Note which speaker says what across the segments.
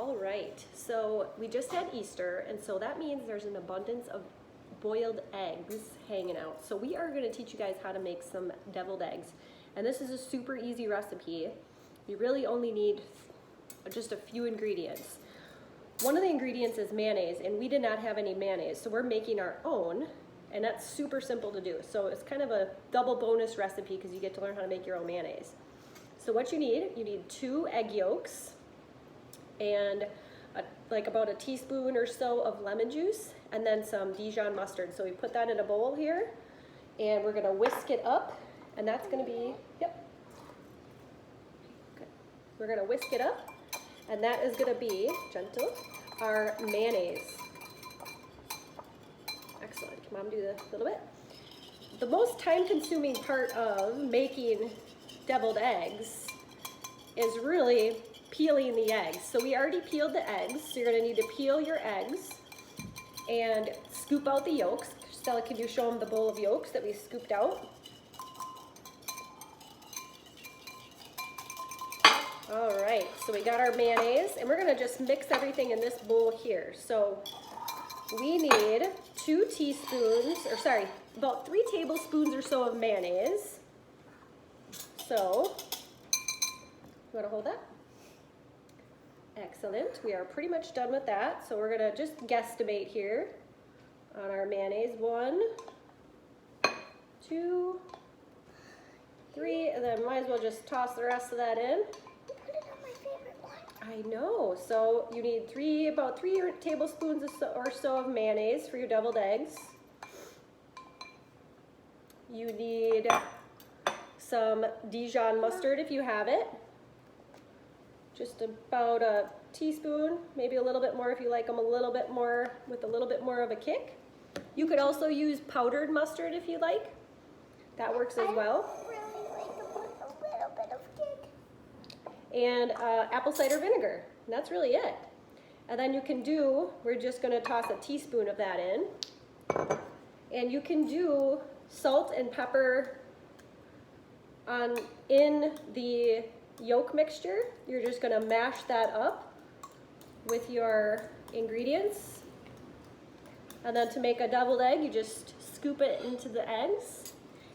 Speaker 1: All right, so we just had Easter, and so that means there's an abundance of boiled eggs hanging out. So we are going to teach you guys how to make some deviled eggs. And this is a super easy recipe. You really only need just a few ingredients. One of the ingredients is mayonnaise, and we did not have any mayonnaise, so we're making our own, and that's super simple to do. So it's kind of a double bonus recipe because you get to learn how to make your own mayonnaise. So what you need 2 egg yolks, and like about a teaspoon or so of lemon juice, and then some Dijon mustard. So we put that in a bowl here, and we're gonna whisk it up, and that's gonna be, yep. Okay. We're gonna whisk it up, and that is gonna be, gentle, our mayonnaise. Excellent, can Mom do the little bit? The most time-consuming part of making deviled eggs is really peeling the eggs. So we already peeled the eggs, so you're gonna need to peel your eggs and scoop out the yolks. Stella, can you show them the bowl of yolks that we scooped out? All right, so we got our mayonnaise, and we're gonna just mix everything in this bowl here. So we need 2 teaspoons, or sorry, about 3 tablespoons or so of mayonnaise. So, you wanna hold that? Excellent, we are pretty much done with that. So we're gonna just guesstimate here on our mayonnaise. 1, 2, 3, and then might as well just toss the rest of that in. I know, so you need about 3 tablespoons or so of mayonnaise for your deviled eggs. You need some Dijon mustard if you have it. Just about a teaspoon, maybe a little bit more if you like them a little bit more, with a little bit more of a kick. You could also use powdered mustard if you like. That works as well.
Speaker 2: I really like a little bit of kick.
Speaker 1: And apple cider vinegar, and that's really it. And then you can we're just gonna toss a teaspoon of that in. And you can do salt and pepper in the yolk mixture. You're just gonna mash that up with your ingredients. And then to make a deviled egg, you just scoop it into the eggs.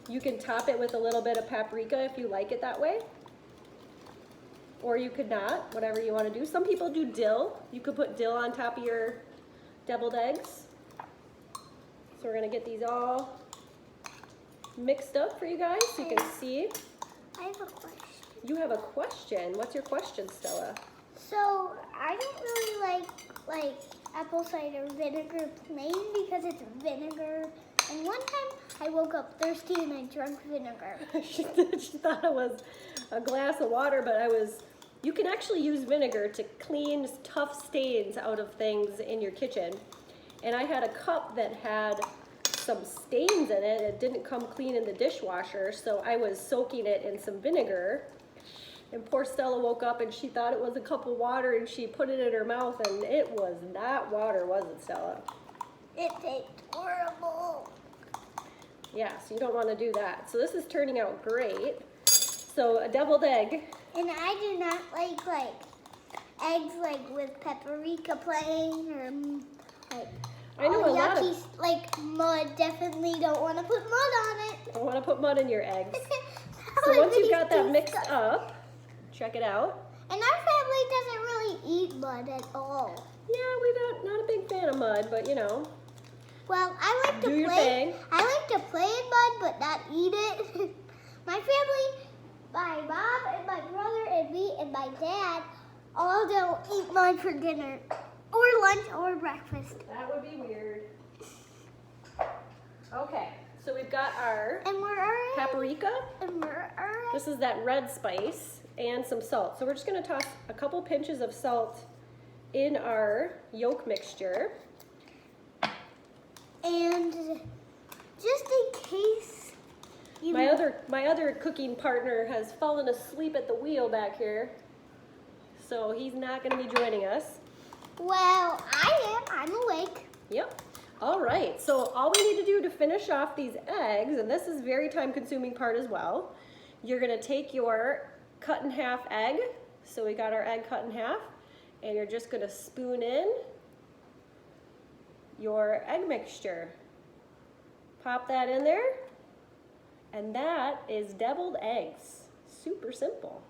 Speaker 1: You can top it with a little bit of paprika if you like it that way. Or you could not, whatever you want to do. Some people do dill. You could put dill on top of your deviled eggs. So we're gonna get these all mixed up for you guys so you can see.
Speaker 2: I have a question.
Speaker 1: You have a question. What's your question, Stella?
Speaker 2: So I don't really like apple cider vinegar plain because it's vinegar. And one time I woke up thirsty and I drank vinegar.
Speaker 1: She thought it was a glass of water, but you can actually use vinegar to clean tough stains out of things in your kitchen. And I had a cup that had some stains in it. It didn't come clean in the dishwasher, so I was soaking it in some vinegar. And poor Stella woke up and she thought it was a cup of water, and she put it in her mouth, and it was not water, was it, Stella?
Speaker 2: It tastes horrible.
Speaker 1: Yeah, so you don't want to do that. So this is turning out great. So a deviled egg.
Speaker 2: And I do not like eggs with paprika plain or
Speaker 1: I know a lot
Speaker 2: yucky,
Speaker 1: of
Speaker 2: like mud. Definitely don't want to put mud on it.
Speaker 1: don't want to put mud in your eggs. So once you've got that mixed up, check it out.
Speaker 2: And our family doesn't really eat mud at all.
Speaker 1: Yeah, we're not a big fan of mud, but you know.
Speaker 2: Well, I like to
Speaker 1: Do your
Speaker 2: play.
Speaker 1: thing.
Speaker 2: I like to play in mud, but not eat it. My family, my mom and my brother and me and my dad all don't eat mud for dinner, or lunch, or breakfast.
Speaker 1: That would be weird. Okay, so we've got our
Speaker 2: And we're
Speaker 1: paprika.
Speaker 2: And we're
Speaker 1: This is that red spice and some salt. So we're just going to toss a couple pinches of salt in our yolk mixture.
Speaker 2: And just in case
Speaker 1: My other cooking partner has fallen asleep at the wheel back here, so he's not going to be joining us.
Speaker 2: Well, I'm awake.
Speaker 1: Yep. All right, so all we need to do to finish off these eggs, and this is very time-consuming part as well, you're going to take your cut in half egg. So we got our egg cut in half, And you're just gonna spoon in your egg mixture. Pop that in there. And that is deviled eggs. Super simple.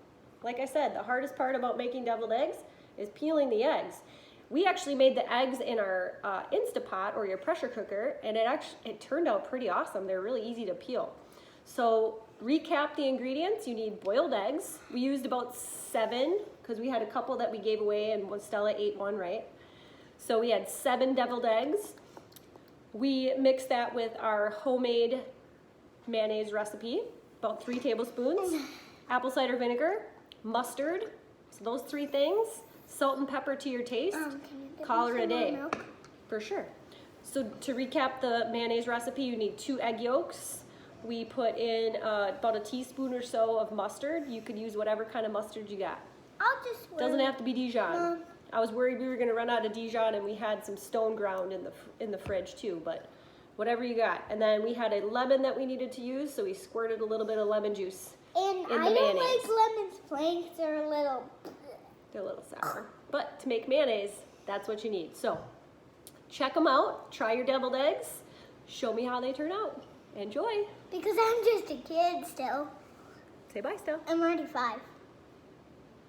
Speaker 1: Like I said, the hardest part about making deviled eggs is peeling the eggs. We actually made the eggs in our Instapot or your pressure cooker, and it turned out pretty awesome. They're really easy to peel. So recap the ingredients. You need boiled eggs. We used about 7 because we had a couple that we gave away and Stella ate one, right? So we had 7 deviled eggs. We mixed that with our homemade mayonnaise recipe, about 3 tablespoons, apple cider vinegar, mustard, so those 3 things, salt and pepper to your taste, call it a day.
Speaker 2: Milk?
Speaker 1: For sure. So to recap the mayonnaise recipe, you need 2 egg yolks. We put in about a teaspoon or so of mustard. You could use whatever kind of mustard you got.
Speaker 2: I'll just.
Speaker 1: Doesn't have to be Dijon. I was worried we were going to run out of Dijon, and we had some stone ground in the fridge too, but whatever you got. And then we had a lemon that we needed to use, so we squirted a little bit of lemon juice
Speaker 2: And
Speaker 1: in the
Speaker 2: I don't
Speaker 1: mayonnaise.
Speaker 2: like lemons plain 'cause they're a little.
Speaker 1: They're a little sour. But to make mayonnaise, that's what you need. So check them out. Try your deviled eggs. Show me how they turn out. Enjoy.
Speaker 2: Because I'm just a kid still.
Speaker 1: Say bye, Stell.
Speaker 2: I'm already 5.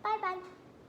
Speaker 2: Bye bye.